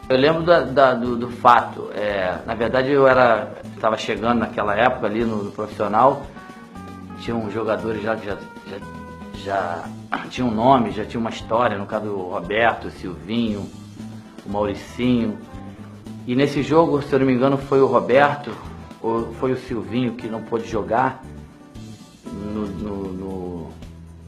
Eu lembro do fato. Na verdade, eu estava chegando naquela época ali no profissional. Tinham jogadores já que já tinham nome, já tinha uma história. No caso do Roberto, o Silvinho, o Mauricinho. E nesse jogo, se eu não me engano, foi o Roberto ou foi o Silvinho que não pôde jogar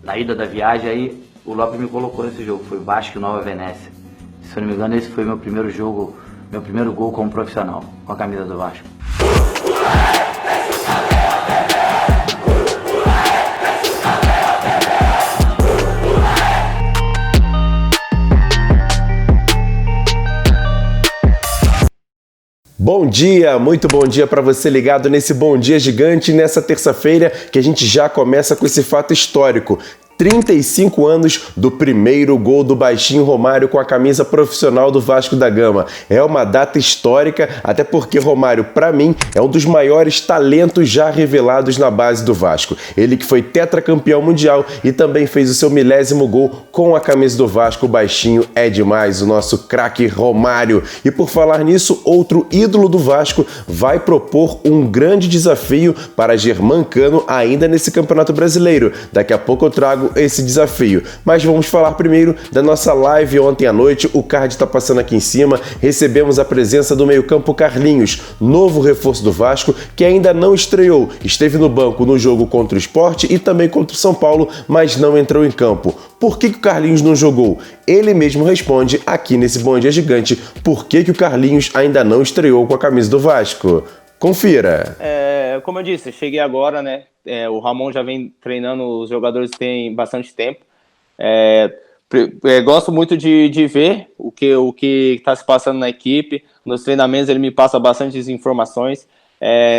na ida da viagem. Aí o Lopes me colocou nesse jogo. Foi Vasco e Nova Venécia. Se eu não me engano, esse foi meu primeiro jogo, meu primeiro gol como profissional, com a camisa do Vasco. Bom dia, muito bom dia para você ligado nesse Bom Dia Gigante, nessa terça-feira que a gente já começa com esse fato histórico. 35 anos do primeiro gol do Baixinho Romário com a camisa profissional do Vasco da Gama. É uma data histórica, até porque Romário, para mim, é um dos maiores talentos já revelados na base do Vasco. Ele que foi tetracampeão mundial e também fez o seu 1000º gol com a camisa do Vasco. O Baixinho é demais, o nosso craque Romário. E por falar nisso, outro ídolo do Vasco vai propor um grande desafio para Germancano ainda nesse Campeonato Brasileiro. Daqui a pouco eu trago esse desafio, mas vamos falar primeiro da nossa live ontem à noite. O card está passando aqui em cima. Recebemos a presença do meio-campo Carlinhos, novo reforço do Vasco, que ainda não estreou, esteve no banco no jogo contra o Sport e também contra o São Paulo, mas não entrou em campo. Por que o Carlinhos não jogou? Ele mesmo responde aqui nesse Bom Dia Gigante por que o Carlinhos ainda não estreou com a camisa do Vasco. Confira. Como eu disse, cheguei agora, né? O Ramon já vem treinando os jogadores tem bastante tempo. Gosto muito de ver o que está se passando na equipe. Nos treinamentos ele me passa bastante informações.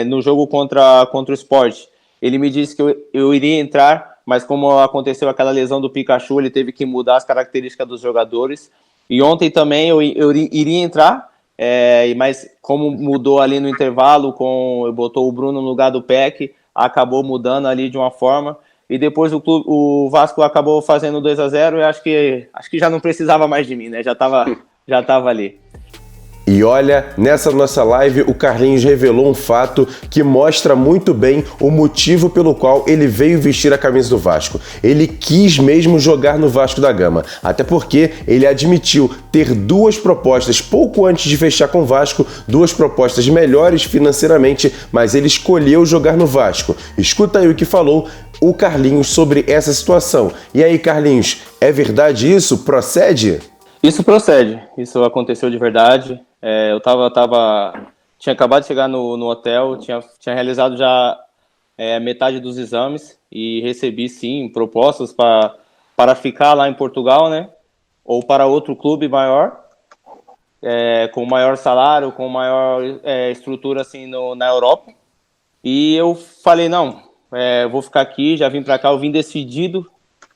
No jogo contra o Sport, ele me disse que eu iria entrar, mas como aconteceu aquela lesão do Pikachu, ele teve que mudar as características dos jogadores. E ontem também eu iria entrar, mas como mudou ali no intervalo, botou o Bruno no lugar do Peck, acabou mudando ali de uma forma, e depois o Vasco acabou fazendo 2-0, e acho que já não precisava mais de mim, né? Já tava ali. E olha, nessa nossa live o Carlinhos revelou um fato que mostra muito bem o motivo pelo qual ele veio vestir a camisa do Vasco. Ele quis mesmo jogar no Vasco da Gama, até porque ele admitiu ter duas propostas pouco antes de fechar com o Vasco, duas propostas melhores financeiramente, mas ele escolheu jogar no Vasco. Escuta aí o que falou o Carlinhos sobre essa situação. E aí, Carlinhos, é verdade isso? Procede? Isso procede, isso aconteceu de verdade. Eu tinha acabado de chegar no hotel, tinha realizado já metade dos exames e recebi sim propostas para ficar lá em Portugal, né? Ou para outro clube maior, com maior salário, com maior estrutura assim na Europa. E eu falei, não, vou ficar aqui, já vim para cá, eu vim decidido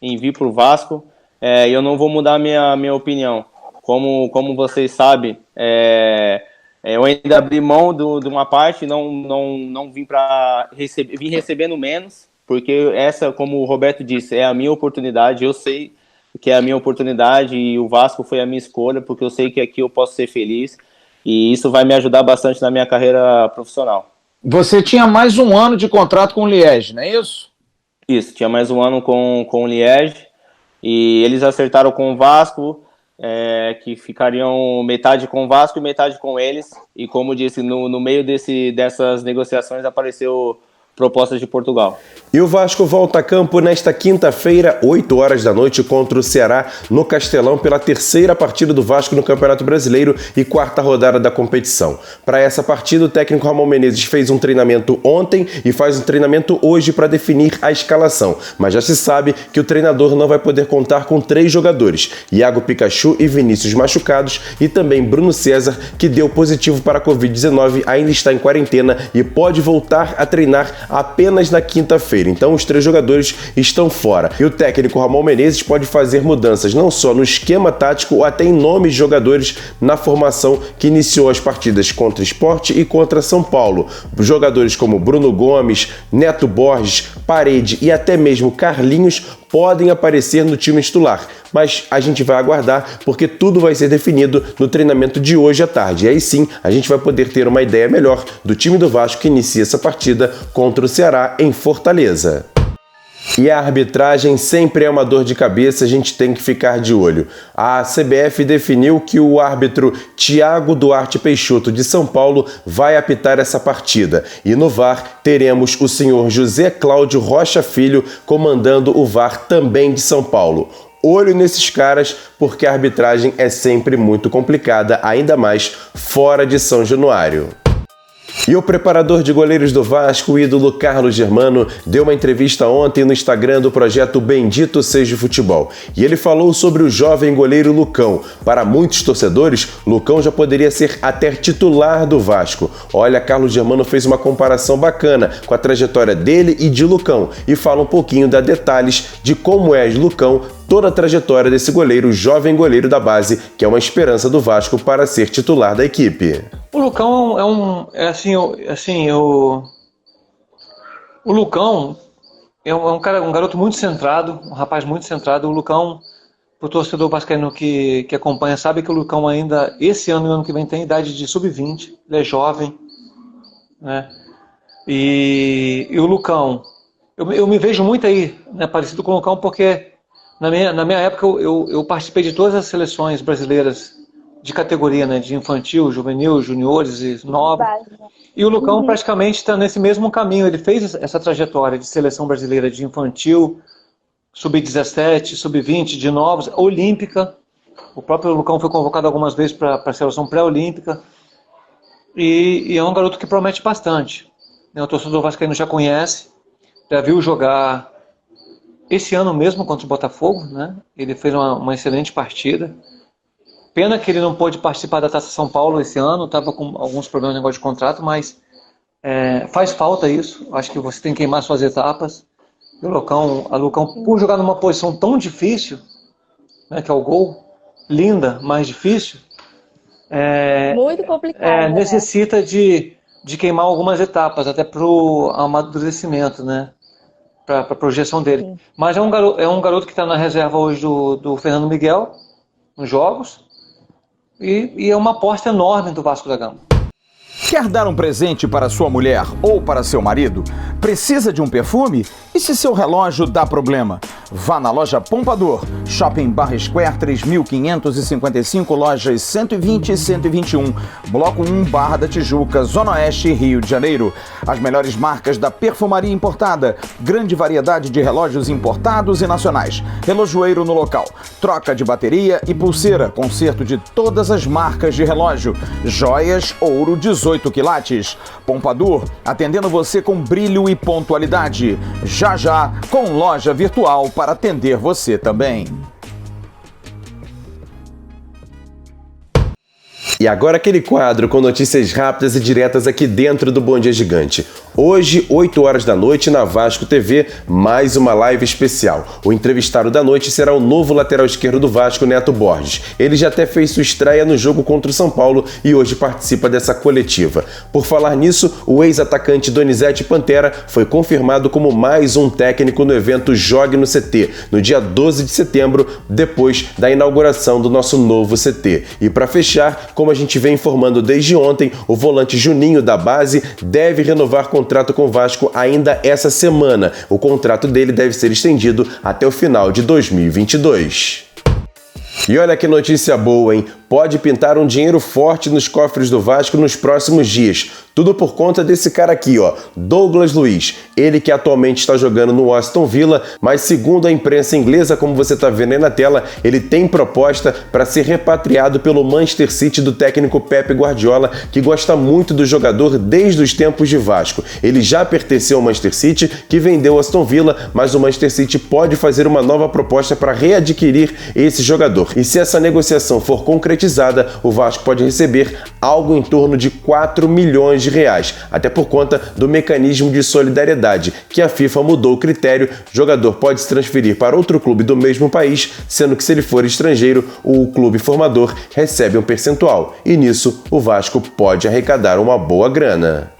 em vir para o Vasco. Eu não vou mudar minha opinião. Como vocês sabem, eu ainda abri mão de uma parte, não vim para receber, vim recebendo menos, porque essa, como o Roberto disse, é a minha oportunidade. Eu sei que é a minha oportunidade e o Vasco foi a minha escolha, porque eu sei que aqui eu posso ser feliz e isso vai me ajudar bastante na minha carreira profissional. Você tinha mais um ano de contrato com o Liège, não é isso? Isso, tinha mais um ano com o Liège. E eles acertaram com o Vasco, que ficariam metade com o Vasco e metade com eles. E como disse, no meio dessas negociações apareceu propostas de Portugal. E o Vasco volta a campo nesta quinta-feira, 8 horas da noite, contra o Ceará, no Castelão, pela terceira partida do Vasco no Campeonato Brasileiro e quarta rodada da competição. Para essa partida, o técnico Ramon Menezes fez um treinamento ontem e faz um treinamento hoje para definir a escalação. Mas já se sabe que o treinador não vai poder contar com 3 jogadores, Iago Pikachu e Vinícius machucados, e também Bruno César, que deu positivo para a Covid-19, ainda está em quarentena e pode voltar a treinar apenas na quinta-feira. Então os 3 jogadores estão fora. E o técnico Ramon Menezes pode fazer mudanças não só no esquema tático ou até em nomes de jogadores na formação que iniciou as partidas contra Sport e contra São Paulo. Jogadores como Bruno Gomes, Neto Borges, Parede e até mesmo Carlinhos podem aparecer no time titular, mas a gente vai aguardar porque tudo vai ser definido no treinamento de hoje à tarde. E aí sim, a gente vai poder ter uma ideia melhor do time do Vasco que inicia essa partida contra o Ceará em Fortaleza. E a arbitragem sempre é uma dor de cabeça, a gente tem que ficar de olho. A CBF definiu que o árbitro Thiago Duarte Peixoto de São Paulo vai apitar essa partida. E no VAR teremos o senhor José Cláudio Rocha Filho comandando o VAR também de São Paulo. Olho nesses caras, porque a arbitragem é sempre muito complicada, ainda mais fora de São Januário. E o preparador de goleiros do Vasco, o ídolo Carlos Germano, deu uma entrevista ontem no Instagram do projeto Bendito Seja o Futebol. E ele falou sobre o jovem goleiro Lucão. Para muitos torcedores, Lucão já poderia ser até titular do Vasco. Olha, Carlos Germano fez uma comparação bacana com a trajetória dele e de Lucão e fala um pouquinho de detalhes de como é Lucão, toda a trajetória desse goleiro, jovem goleiro da base, que é uma esperança do Vasco para ser titular da equipe. O Lucão o Lucão é um garoto muito centrado, um rapaz muito centrado. O Lucão, o torcedor vascaíno que acompanha, sabe que o Lucão ainda, esse ano e ano que vem, tem idade de sub-20, ele é jovem, né? E o Lucão, eu me vejo muito aí, né, parecido com o Lucão, porque na minha época eu participei de todas as seleções brasileiras de categoria, né, de infantil, juvenil, juniores e nova. E o Lucão praticamente está nesse mesmo caminho. Ele fez essa trajetória de seleção brasileira de infantil, sub-17, sub-20, de novos, olímpica. O próprio Lucão foi convocado algumas vezes para a seleção pré-olímpica. E é um garoto que promete bastante. O torcedor vascaíno já conhece, já viu jogar esse ano mesmo contra o Botafogo, né? Ele fez uma excelente partida. Pena que ele não pôde participar da Taça São Paulo esse ano, estava com alguns problemas no negócio de contrato, mas faz falta isso. Acho que você tem que queimar suas etapas. E a Lucão, por jogar numa posição tão difícil, né, que é o gol, linda, mas difícil, muito complicado, necessita de queimar algumas etapas, até para o amadurecimento, né? Para a projeção dele. Sim. Mas é um garoto que está na reserva hoje do Fernando Miguel, nos jogos, e é uma aposta enorme do Vasco da Gama. Quer dar um presente para sua mulher ou para seu marido? Precisa de um perfume? E se seu relógio dá problema? Vá na loja Pompadour, Shopping Barra Square 3555, lojas 120 e 121, Bloco 1, Barra da Tijuca, Zona Oeste, Rio de Janeiro. As melhores marcas da perfumaria importada, grande variedade de relógios importados e nacionais, relojoeiro no local, troca de bateria e pulseira, conserto de todas as marcas de relógio, joias, ouro 18 quilates. Pompadour, atendendo você com brilho e pontualidade. Já, com loja virtual para atender você também. E agora aquele quadro com notícias rápidas e diretas aqui dentro do Bom Dia Gigante. Hoje, 8 horas da noite, na Vasco TV, mais uma live especial. O entrevistado da noite será o novo lateral esquerdo do Vasco, Neto Borges. Ele já até fez sua estreia no jogo contra o São Paulo e hoje participa dessa coletiva. Por falar nisso, o ex-atacante Donizete Pantera foi confirmado como mais um técnico no evento Jogue no CT, no dia 12 de setembro, depois da inauguração do nosso novo CT. E para fechar, como a gente vem informando desde ontem, o volante Juninho da base deve renovar contrato com o Vasco ainda essa semana. O contrato dele deve ser estendido até o final de 2022. E olha que notícia boa, hein? Pode pintar um dinheiro forte nos cofres do Vasco nos próximos dias. Tudo por conta desse cara aqui, ó, Douglas Luiz. Ele que atualmente está jogando no Aston Villa, mas segundo a imprensa inglesa, como você está vendo aí na tela, ele tem proposta para ser repatriado pelo Manchester City do técnico Pep Guardiola, que gosta muito do jogador desde os tempos de Vasco. Ele já pertenceu ao Manchester City, que vendeu o Aston Villa, mas o Manchester City pode fazer uma nova proposta para readquirir esse jogador. E se essa negociação for concretizada, o Vasco pode receber algo em torno de 4 milhões de reais, até por conta do mecanismo de solidariedade, que a FIFA mudou o critério. O jogador pode se transferir para outro clube do mesmo país, sendo que se ele for estrangeiro, o clube formador recebe um percentual, e nisso o Vasco pode arrecadar uma boa grana.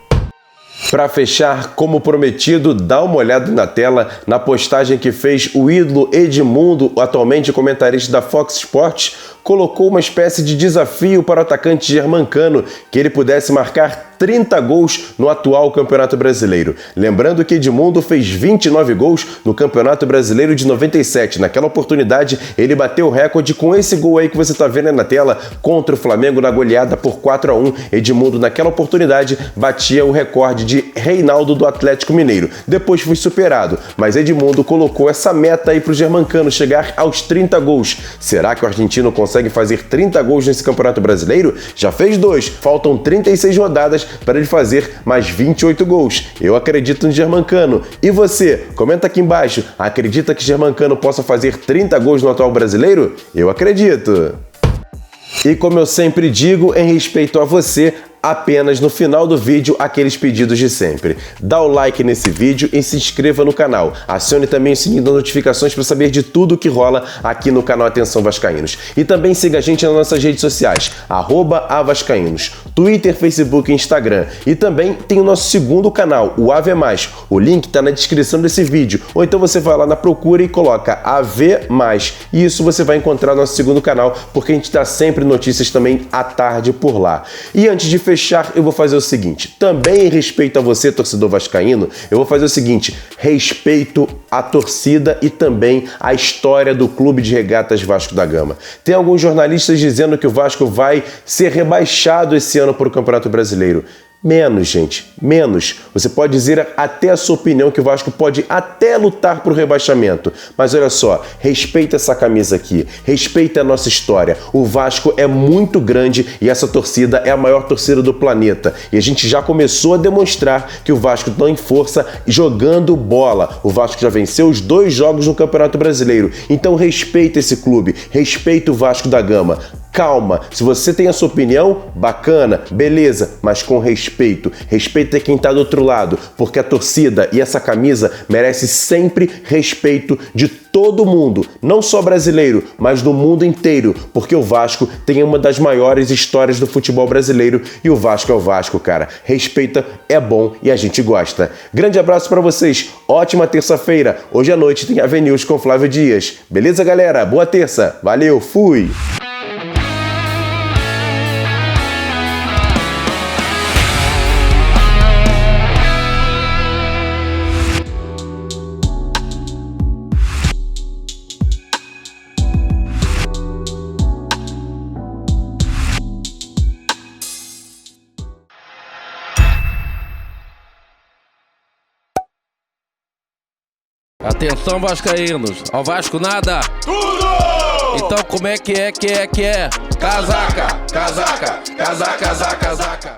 Para fechar, como prometido, dá uma olhada na tela na postagem que fez o ídolo Edmundo, atualmente comentarista da Fox Sports, colocou uma espécie de desafio para o atacante Germancano, que ele pudesse marcar 30 gols no atual Campeonato Brasileiro. Lembrando que Edmundo fez 29 gols no Campeonato Brasileiro de 97. Naquela oportunidade, ele bateu o recorde com esse gol aí que você está vendo aí na tela, contra o Flamengo na goleada por 4-1. Edmundo, naquela oportunidade, batia o recorde de Reinaldo do Atlético Mineiro. Depois foi superado, mas Edmundo colocou essa meta aí para o Germancano, chegar aos 30 gols. Será que o argentino consegue fazer 30 gols nesse Campeonato Brasileiro? Já fez 2, faltam 36 rodadas para ele fazer mais 28 gols. Eu acredito no Germancano. E você? Comenta aqui embaixo. Acredita que Germancano possa fazer 30 gols no atual Brasileiro? Eu acredito. E como eu sempre digo, em respeito a você, apenas no final do vídeo aqueles pedidos de sempre. Dá o like nesse vídeo e se inscreva no canal. Acione também o sininho das notificações para saber de tudo que rola aqui no canal Atenção Vascaínos. E também siga a gente nas nossas redes sociais, @avascaínos, Twitter, Facebook e Instagram. E também tem o nosso segundo canal, o AV+. O link está na descrição desse vídeo. Ou então você vai lá na procura e coloca AV+. E isso você vai encontrar nosso segundo canal, porque a gente dá sempre notícias também à tarde por lá. E antes de fechar, eu vou fazer o seguinte, também em respeito a você, torcedor vascaíno, eu vou fazer o seguinte, respeito a torcida e também a história do Clube de Regatas Vasco da Gama. Tem alguns jornalistas dizendo que o Vasco vai ser rebaixado esse ano para o Campeonato Brasileiro. Menos, gente, menos. Você pode dizer até a sua opinião que o Vasco pode até lutar por rebaixamento. Mas olha só, respeita essa camisa aqui, respeita a nossa história. O Vasco é muito grande e essa torcida é a maior torcida do planeta. E a gente já começou a demonstrar que o Vasco tem força jogando bola. O Vasco já venceu os 2 jogos no Campeonato Brasileiro. Então respeita esse clube, respeita o Vasco da Gama. Calma, se você tem a sua opinião, bacana, beleza, mas com respeito. Respeita quem está do outro lado, porque a torcida e essa camisa merece sempre respeito de todo mundo, não só brasileiro, mas do mundo inteiro, porque o Vasco tem uma das maiores histórias do futebol brasileiro e o Vasco é o Vasco, cara. Respeita, é bom e a gente gosta. Grande abraço para vocês, ótima terça-feira. Hoje à noite tem AV News com Flávio Dias. Beleza, galera? Boa terça. Valeu, fui! Atenção, vascaínos, ao Vasco nada! Tudo! Então como é que é? Casaca, casaca, casaca, casaca, casaca.